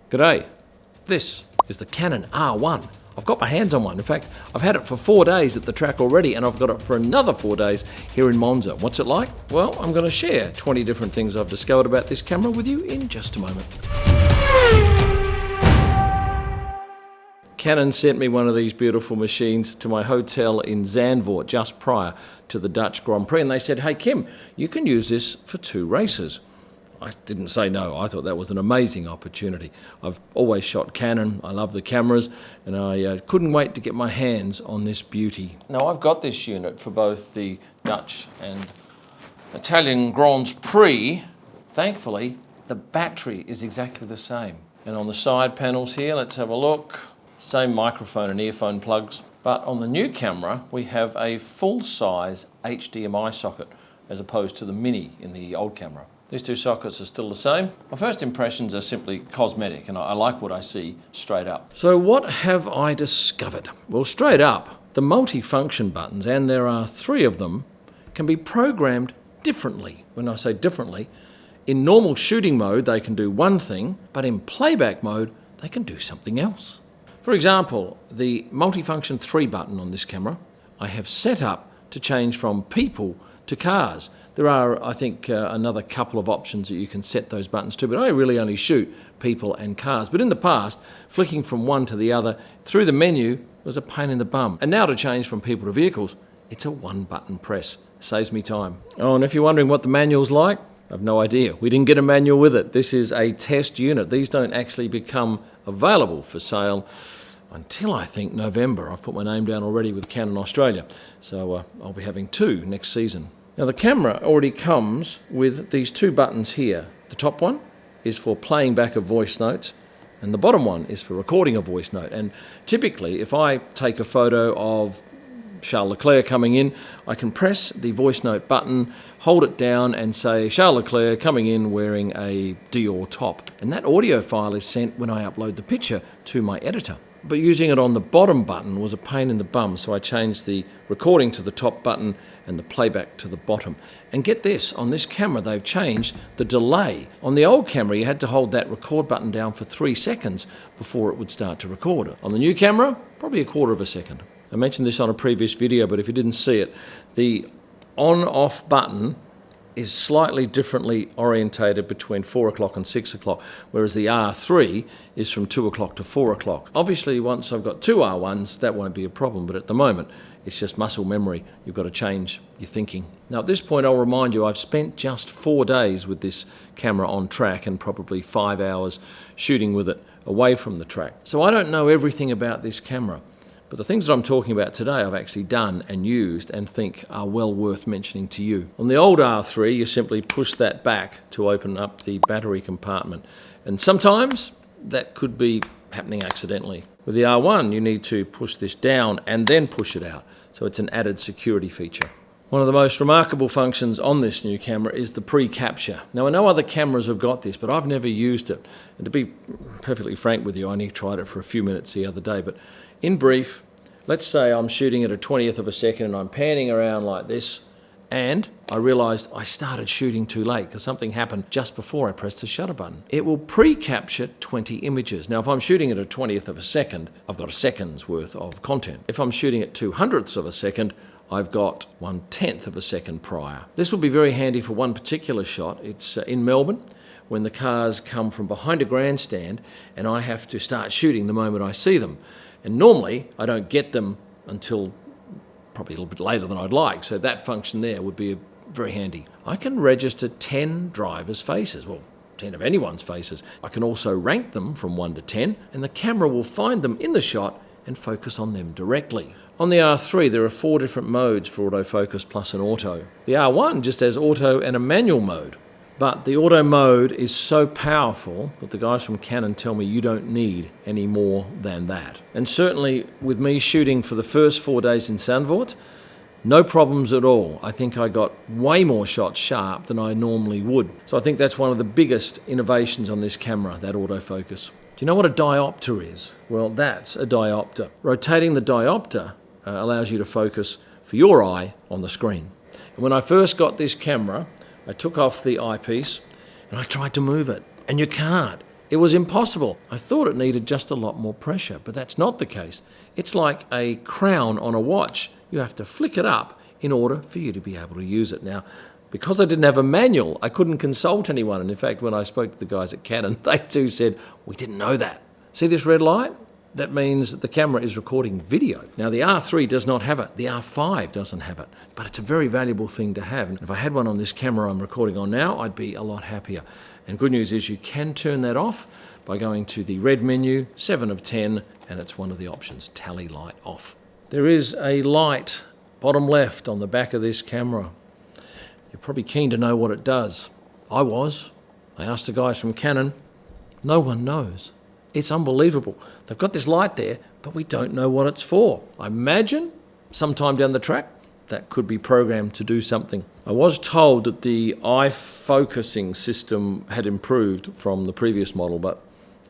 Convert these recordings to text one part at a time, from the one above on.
G'day, this is the Canon R1. I've got my hands on one. In fact, I've had it for 4 days at the track already, and I've got it for another 4 days here in Monza. What's it like? Well, I'm going to share 20 different things I've discovered about this camera with you in just a moment. Canon sent me one of these beautiful machines to my hotel in Zandvoort just prior to the Dutch Grand Prix, and they said, "Hey Kim, you can use this for 2 races." I didn't say no. I thought that was an amazing opportunity. I've always shot Canon. I love the cameras, and I couldn't wait to get my hands on this beauty. Now, I've got this unit for both the Dutch and Italian Grands Prix. Thankfully, the battery is exactly the same. And on the side panels here, let's have a look. Same microphone and earphone plugs. But on the new camera, we have a full-size HDMI socket as opposed to the mini in the old camera. These 2 sockets are still the same. My first impressions are simply cosmetic, and I like what I see straight up. So what have I discovered? Well, straight up, the multi-function buttons, and there are 3 of them, can be programmed differently. When I say differently, in normal shooting mode, they can do one thing, but in playback mode, they can do something else. For example, the multi-function 3 button on this camera, I have set up to change from people to cars. There are, I think, another couple of options that you can set those buttons to, but I really only shoot people and cars. But in the past, flicking from one to the other through the menu was a pain in the bum. And now to change from people to vehicles, it's a 1-button press. Saves me time. Oh, and if you're wondering what the manual's like, I've no idea. We didn't get a manual with it. This is a test unit. These don't actually become available for sale until, I think, November. I've put my name down already with Canon Australia, so I'll be having 2 next season. Now, the camera already comes with these 2 buttons here. The top one is for playing back a voice note, and the bottom one is for recording a voice note. And typically, if I take a photo of Charles Leclerc coming in, I can press the voice note button, hold it down, and say, "Charles Leclerc coming in wearing a Dior top." And that audio file is sent when I upload the picture to my editor. But using it on the bottom button was a pain in the bum, so I changed the recording to the top button and the playback to the bottom. And get this, on this camera they've changed the delay. On the old camera you had to hold that record button down for 3 seconds before it would start to record. On the new camera, probably 1/4 of a second. I mentioned this on a previous video, but if you didn't see it, the on-off button is slightly differently orientated between 4 o'clock and 6 o'clock, whereas the R3 is from 2 o'clock to 4 o'clock. Obviously, once I've got 2 R1s, that won't be a problem, but at the moment, it's just muscle memory. You've got to change your thinking. Now, at this point, I'll remind you, I've spent just 4 days with this camera on track and probably 5 hours shooting with it away from the track. So I don't know everything about this camera. But the things that I'm talking about today I've actually done and used and think are well worth mentioning to you. On the old R3, you simply push that back to open up the battery compartment. And sometimes that could be happening accidentally. With the R1, you need to push this down and then push it out. So it's an added security feature. One of the most remarkable functions on this new camera is the pre-capture. Now, I know other cameras have got this, but I've never used it. And to be perfectly frank with you, I only tried it for a few minutes the other day. But in brief, let's say I'm shooting at a 20th of a second and I'm panning around like this, and I realised I started shooting too late because something happened just before I pressed the shutter button. It will pre-capture 20 images. Now, if I'm shooting at a 20th of a second, I've got a second's worth of content. If I'm shooting at 200ths of a second, I've got 1/10 of a second prior. This will be very handy for one particular shot. It's in Melbourne, when the cars come from behind a grandstand and I have to start shooting the moment I see them. And normally I don't get them until probably a little bit later than I'd like, so that function there would be very handy. I can register 10 drivers' faces, well, 10 of anyone's faces. I can also rank them from 1 to 10, and the camera will find them in the shot and focus on them directly. On the R3, there are 4 different modes for autofocus plus an auto. The R1 just has auto and a manual mode. But the auto mode is so powerful that the guys from Canon tell me you don't need any more than that. And certainly with me shooting for the first 4 days in Zandvoort, no problems at all. I think I got way more shots sharp than I normally would. So I think that's one of the biggest innovations on this camera, that autofocus. Do you know what a diopter is? Well, that's a diopter. Rotating the diopter allows you to focus for your eye on the screen. And when I first got this camera, I took off the eyepiece and I tried to move it. And you can't. It was impossible. I thought it needed just a lot more pressure, but that's not the case. It's like a crown on a watch. You have to flick it up in order for you to be able to use it. Now, because I didn't have a manual, I couldn't consult anyone. And in fact, when I spoke to the guys at Canon, they too said, we didn't know that. See this red light? That means that the camera is recording video. Now, the R3 does not have it. The R5 doesn't have it. But it's a very valuable thing to have. And if I had one on this camera I'm recording on now, I'd be a lot happier. And good news is you can turn that off by going to the red menu, 7 of 10, and it's one of the options, tally light off. There is a light, bottom left, on the back of this camera. You're probably keen to know what it does. I was. I asked the guys from Canon. No one knows. It's unbelievable. They've got this light there, but we don't know what it's for. I imagine sometime down the track, that could be programmed to do something. I was told that the eye focusing system had improved from the previous model, but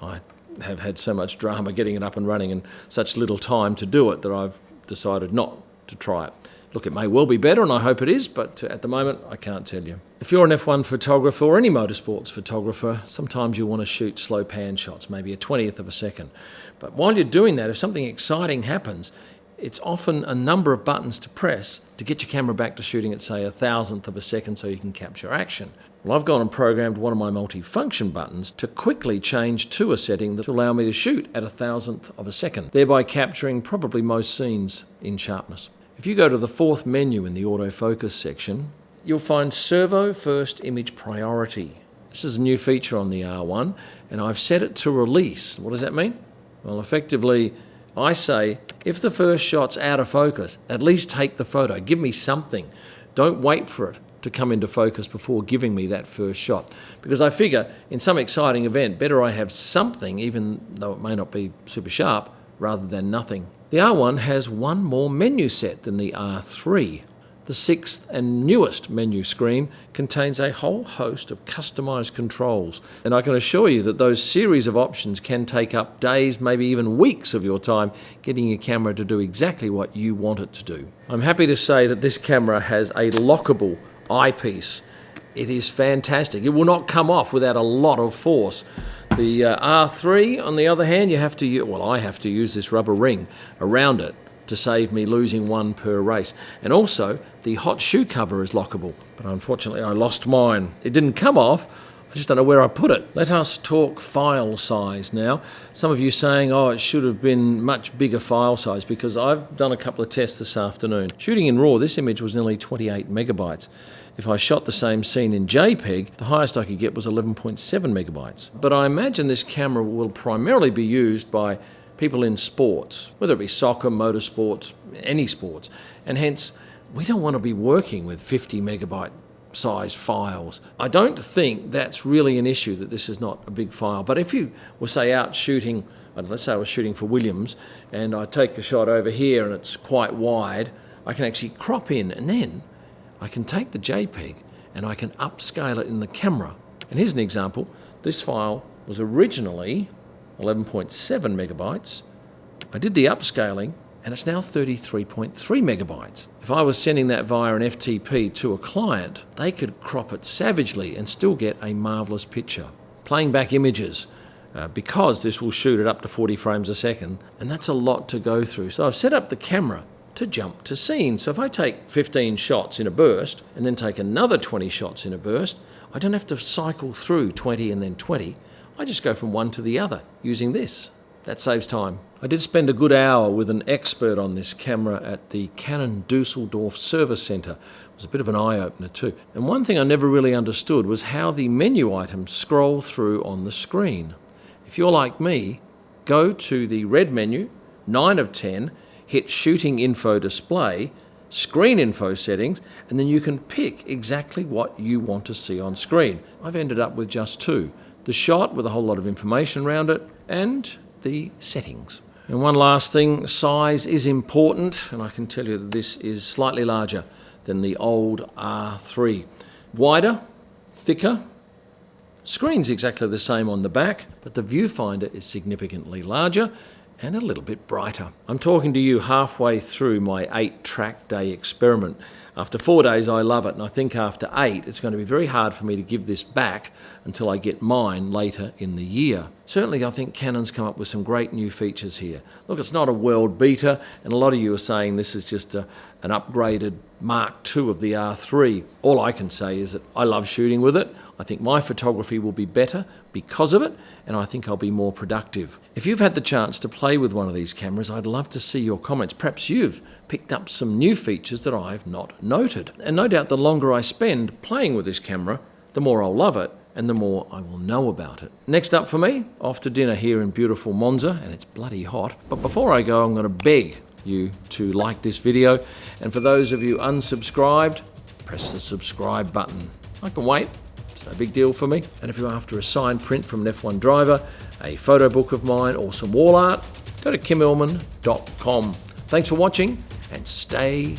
I have had so much drama getting it up and running and such little time to do it that I've decided not to try it. Look, it may well be better, and I hope it is, but at the moment, I can't tell you. If you're an F1 photographer or any motorsports photographer, sometimes you want to shoot slow pan shots, maybe a 20th of a second. But while you're doing that, if something exciting happens, it's often a number of buttons to press to get your camera back to shooting at, say, 1,000th of a second so you can capture action. Well, I've gone and programmed one of my multi-function buttons to quickly change to a setting that will allow me to shoot at 1,000th of a second, thereby capturing probably most scenes in sharpness. If you go to the fourth menu in the autofocus section, you'll find Servo First Image Priority. This is a new feature on the R1, and I've set it to release. What does that mean? Well, effectively, I say, if the first shot's out of focus, at least take the photo. Give me something. Don't wait for it to come into focus before giving me that first shot. Because I figure, in some exciting event, better I have something, even though it may not be super sharp, rather than nothing. The R1 has one more menu set than the R3. The sixth and newest menu screen contains a whole host of customized controls, and I can assure you that those series of options can take up days, maybe even weeks of your time getting your camera to do exactly what you want it to do. I'm happy to say that this camera has a lockable eyepiece. It is fantastic. It will not come off without a lot of force. The R3, on the other hand, I have to use this rubber ring around it to save me losing one per race. And also, the hot shoe cover is lockable, but unfortunately I lost mine. It didn't come off, I just don't know where I put it. Let us talk file size now. Some of you saying, oh, it should have been much bigger file size, because I've done a couple of tests this afternoon. Shooting in RAW, this image was nearly 28 megabytes. If I shot the same scene in JPEG, the highest I could get was 11.7 megabytes. But I imagine this camera will primarily be used by people in sports, whether it be soccer, motorsports, any sports. And hence, we don't want to be working with 50 megabyte size files. I don't think that's really an issue, that this is not a big file. But if you were, say, out shooting, let's say I was shooting for Williams, and I take a shot over here and it's quite wide, I can actually crop in, and then I can take the JPEG and I can upscale it in the camera. And here's an example. This file was originally 11.7 megabytes. I did the upscaling and it's now 33.3 megabytes. If I was sending that via an FTP to a client, they could crop it savagely and still get a marvelous picture. Playing back images, because this will shoot it up to 40 frames a second, and that's a lot to go through. So I've set up the camera to jump to scenes. So if I take 15 shots in a burst and then take another 20 shots in a burst, I don't have to cycle through 20 and then 20. I just go from one to the other using this. That saves time. I did spend a good hour with an expert on this camera at the Canon Dusseldorf Service Centre. It was a bit of an eye-opener too. And one thing I never really understood was how the menu items scroll through on the screen. If you're like me, go to the red menu, 9 of 10, hit Shooting Info Display, Screen Info Settings, and then you can pick exactly what you want to see on screen. I've ended up with just two. The shot with a whole lot of information around it, and the settings. And one last thing, size is important, and I can tell you that this is slightly larger than the old R3. Wider, thicker, screen's exactly the same on the back, but the viewfinder is significantly larger and a little bit brighter. I'm talking to you halfway through my 8-track day experiment. After 4 days, I love it, and I think after 8, it's going to be very hard for me to give this back until I get mine later in the year. Certainly, I think Canon's come up with some great new features here. Look, it's not a world beater, and a lot of you are saying this is just an upgraded Mark II of the R3. All I can say is that I love shooting with it. I think my photography will be better because of it, and I think I'll be more productive. If you've had the chance to play with one of these cameras, I'd love to see your comments. Perhaps you've picked up some new features that I've not noted. And no doubt the longer I spend playing with this camera, the more I'll love it and the more I will know about it. Next up for me, off to dinner here in beautiful Monza, and it's bloody hot. But before I go, I'm going to beg you to like this video, and for those of you unsubscribed, press the subscribe button. I can wait. No big deal for me. And if you're after a signed print from an F1 driver, a photo book of mine, or some wall art, go to kimillman.com. Thanks for watching, and stay.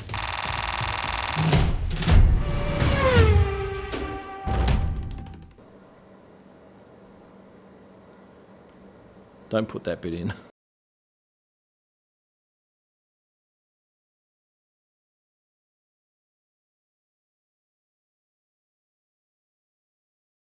Don't put that bit in.